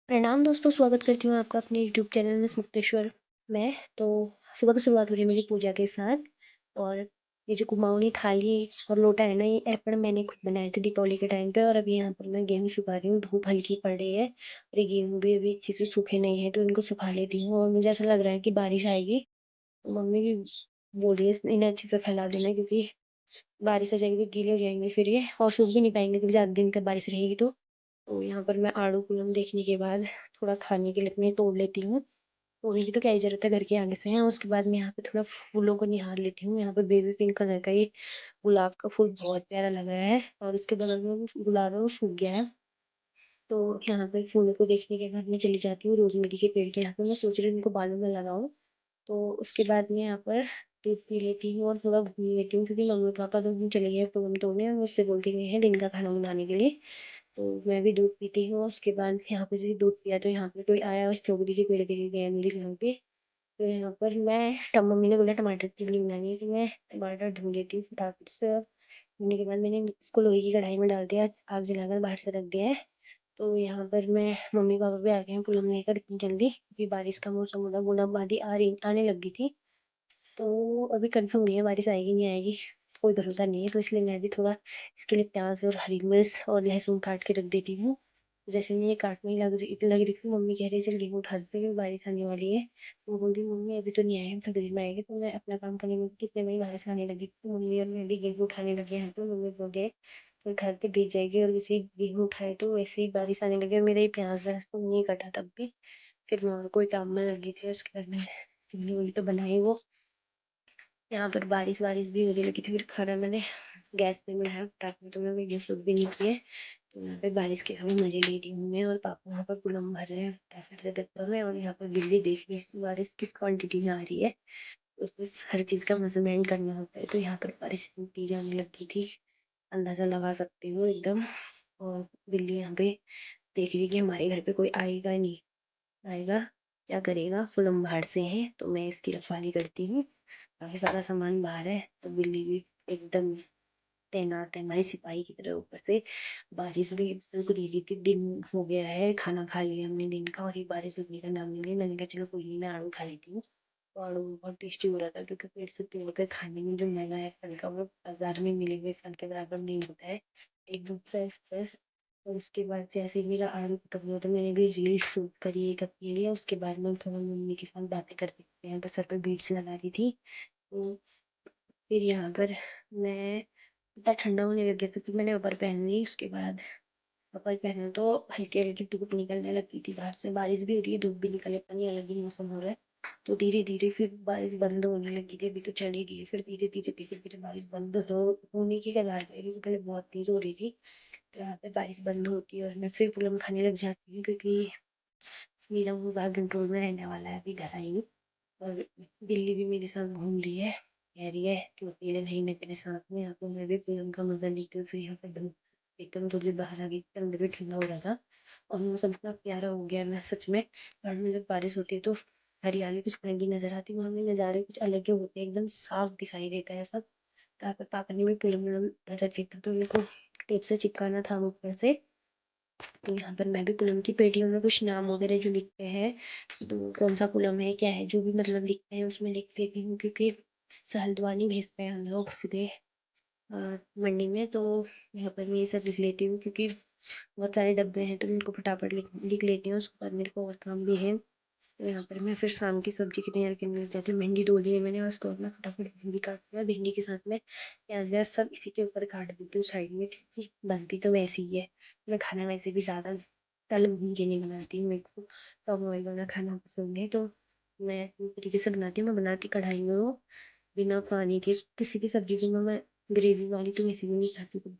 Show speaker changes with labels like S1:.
S1: प्रणाम दोस्तों, स्वागत करती हूँ आपका अपने यूट्यूब चैनल मिस मुक्तेश्वर में। तो सुबह की शुरुआत हो रही है मेरी पूजा के साथ। और ये जो कुमाऊनी थाली और लोटा है ना, ये एप्पड़ मैंने खुद बनाए थे दीपावली के टाइम पे। और अभी यहाँ पर मैं गेहूँ सुखा रही हूँ, धूप हल्की पड़ रही है और ये गेहूँ भी अभी अच्छे से सूखे नहीं है, तो इनको सुखा लेती हूँ। और मुझे ऐसा लग रहा है कि बारिश आएगी, तो मम्मी भी बोल रही है इन्हें अच्छे से फैला देना, क्योंकि बारिश आ जाएगी तो गीले हो जाएंगे फिर ये, और सूख भी नहीं पाएंगे क्योंकि ज़्यादा दिन तक बारिश रहेगी। तो यहाँ पर मैं आड़ू कुलम देखने के बाद थोड़ा खाने के लिए अपने तोड़ लेती हूँ। तोड़ने की तो क्या ही जरूरत है, घर के आगे से है। उसके बाद मैं यहाँ पे थोड़ा फूलों को निहार लेती हूँ। यहाँ पे बेबी पिंक कलर का ये गुलाब का फूल बहुत प्यारा लग रहा है, और उसके बगल में भी गुलाब है, वो सूख गया है। तो यहाँ पे फूलों को देखने के बाद मैं चली जाती हूँ रोजमेरी के पेड़ के यहाँ पे। मैं सोच रही हूँ इनको बालों में लगाऊं। तो उसके बाद मैं यहाँ पर दूध पी लेती हूँ और थोड़ा घूम लेती हूँ, क्योंकि मम्मी पापा तो दिन चले गए फूल तोड़ने और मुझसे बोल के गए हैं दिन का खाना बनाने के लिए। तो मैं भी दूध पीती हूँ। उसके बाद यहाँ पे से दूध पिया तो यहाँ पे कोई आया और स्ट्रॉबेरी के पेड़ के गया मेरे घर पे। तो यहाँ पर मैं मम्मी ने बोला टमाटर की चटनी बनानी है, तो मैं टमाटर धुल लेती हूँ फटाफट से। धुलने के बाद मैंने इसको लोहे की कढ़ाई में डाल दिया, आग जलाकर बाहर से रख दिया है। तो यहाँ पर मैं मम्मी पापा भी आ गए हैं पुलम लेकर इतनी जल्दी, क्योंकि बारिश का मौसम हो रहा, बूंदाबांदी आने लगी थी। तो अभी कंफर्म नहीं है बारिश आएगी नहीं आएगी, कोई भरोसा नहीं है। तो इसलिए मैं भी थोड़ा इसके लिए प्याज और हरी मिर्च और लहसुन काट के रख देती हूँ। जैसे मैं ये काटने लग रही थी, मम्मी कह रही चल गेहूँ उठा देते क्योंकि बारिश आने वाली है। तो मैं बोल रही मम्मी अभी तो नहीं आए, हम थोड़ी देर में आएंगे। तो मैं अपना काम करने में कितने में ही बारिश आने लगी, तो मम्मी और मैं भी गेहूँ उठाने लगे हैं। तो मम्मी बोल रहे तो घर पे भीग जाएगी, और जैसे ही गेहूँ उठाए तो वैसे ही बारिश आने लगी। और मेरा ये प्याज व्याज तो नहीं कटा तब भी। फिर मैं और कोई काम में लगी थी, उसके बाद मैं वही तो बनाई वो। यहाँ पर बारिश वारिश भी होने लगी थी, फिर खाना मैंने गैस पे बनाया फटाफट, तो मैं वीडियो शूट भी नहीं किए। तो यहाँ पे बारिश के हमें मजे ले रही हूँ मैं, और पापा वहाँ पर पुलम भर रहे हैं फटाफट से गत्ता में। और यहाँ पर बिल्ली देख रही है बारिश किस क्वांटिटी में आ रही है, उसमें हर चीज़ का मेजरमेंट करना होता है। तो यहाँ पर बारिश इतनी जाने लगी थी, अंदाज़ा लगा सकती हूँ एकदम। और बिल्ली यहाँ पे देख रही है कि हमारे घर पे कोई आएगा नहीं, आएगा क्या करेगा, फुलम बाहर से है तो मैं इसकी रखवाली करती हूँ। काफी सारा सामान बाहर है, तो बिल्ली भी एकदम तैनात है हमारी सिपाही की तरह। ऊपर से बारिश भी रुक रही थी, दिन हो गया है, खाना खा लिया हमने दिन का, और ये बारिश रुकने का नाम नहीं लिया। मैंने कहा चलो कोई नहीं, मैं आड़ू खा लेती हूँ। तो आड़ू बहुत टेस्टी हो रहा था, क्योंकि पेड़ से तोड़ कर खाने में जो मजा है फल का, वो बाजार में मिले हुए फल के बराबर नहीं होता है। एकदम फ्रेश फ्रेश। और उसके बाद जैसे ही मेरा आलू खत्म हुआ, तो मैंने भी रील शूट करी एक अपने लिए। उसके बाद मैं थोड़ा मम्मी के साथ बातें करती थी, यहाँ पर सर पे बीट्स लगा रही थी। तो फिर यहाँ पर मैं इतना ठंडा होने लग गया था, तो मैंने ऊपर पहन ली। उसके बाद ऊपर पहना तो हल्की हल्की धूप निकलने लगी थी, बाहर से बारिश भी हो रही है, धूप भी निकले, पानी अलग ही मौसम हो रहा है। तो धीरे धीरे फिर बारिश बंद होने लगी थी, अभी तो चली गई है। फिर धीरे धीरे बारिश बंद होने की कगार पे, क्योंकि पहले बहुत तेज हो रही थी। तो यहाँ पे बारिश बंद होती है और मैं फिर पुलम खाने लग जाती हूँ, क्योंकि मेरा वो बात कंट्रोल में रहने वाला है। अभी घर आई हूँ, और बिल्ली भी मेरे साथ घूम रही है, कह रही है कि अकेले नहीं, मैं तेरे साथ में। यहाँ पे मैं भी पुलम का मजा लेती हूँ। फिर यहाँ पे एकदम थोड़ी बाहर आ गई, अंदर भी ठंडा हो रहा था, और मौसम इतना प्यारा हो गया मैं सच में। और में जब बारिश होती है तो हरियाली कुछ अलग ही नजर आती है, वहाँ के नज़ारे कुछ अलग ही होते हैं, एकदम साफ दिखाई देता है सब। पापा ने भी पुलम भर रखी थी, तो मेरे को टेप से चिपकाना था ऊपर से। तो यहाँ पर मैं भी पुलम की पेटियों में कुछ नाम वगैरह जो लिखते हैं, तो कौन सा पुलम है क्या है जो भी मतलब लिखते हैं उसमें लिख देती हूँ, क्योंकि हल्द्वानी भेजते हैं हम लोग सीधे मंडी में। तो यहाँ पर मैं ये सब लिख लेती हूँ, क्योंकि बहुत सारे डब्बे हैं, तो मैं उनको फटाफट लिख लेती हूँ। उसके बाद मेरे को और काम भी है। तो यहाँ पर मैं फिर शाम की सब्जी की तैयारी करने लग जाती हूँ। भिंडी धो ली है मैंने, और उसको अपना फटाफट भिंडी काट लिया। भिंडी के साथ में प्याज व्याज सब इसी के ऊपर काट देती हूँ साइड में, क्योंकि बनती तो वैसी ही है। मैं खाना वैसे भी ज़्यादा तल भून के नहीं बनाती हूँ, मेरे को कम ऑयल वाला खाना पसंद है। तो मैं अपनी तरीके से बनाती हूँ। मैं बनाती कढ़ाई में वो बिना पानी के, किसी भी सब्जी को मैं ग्रेवी वाली तो वैसे भी नहीं खाती, तो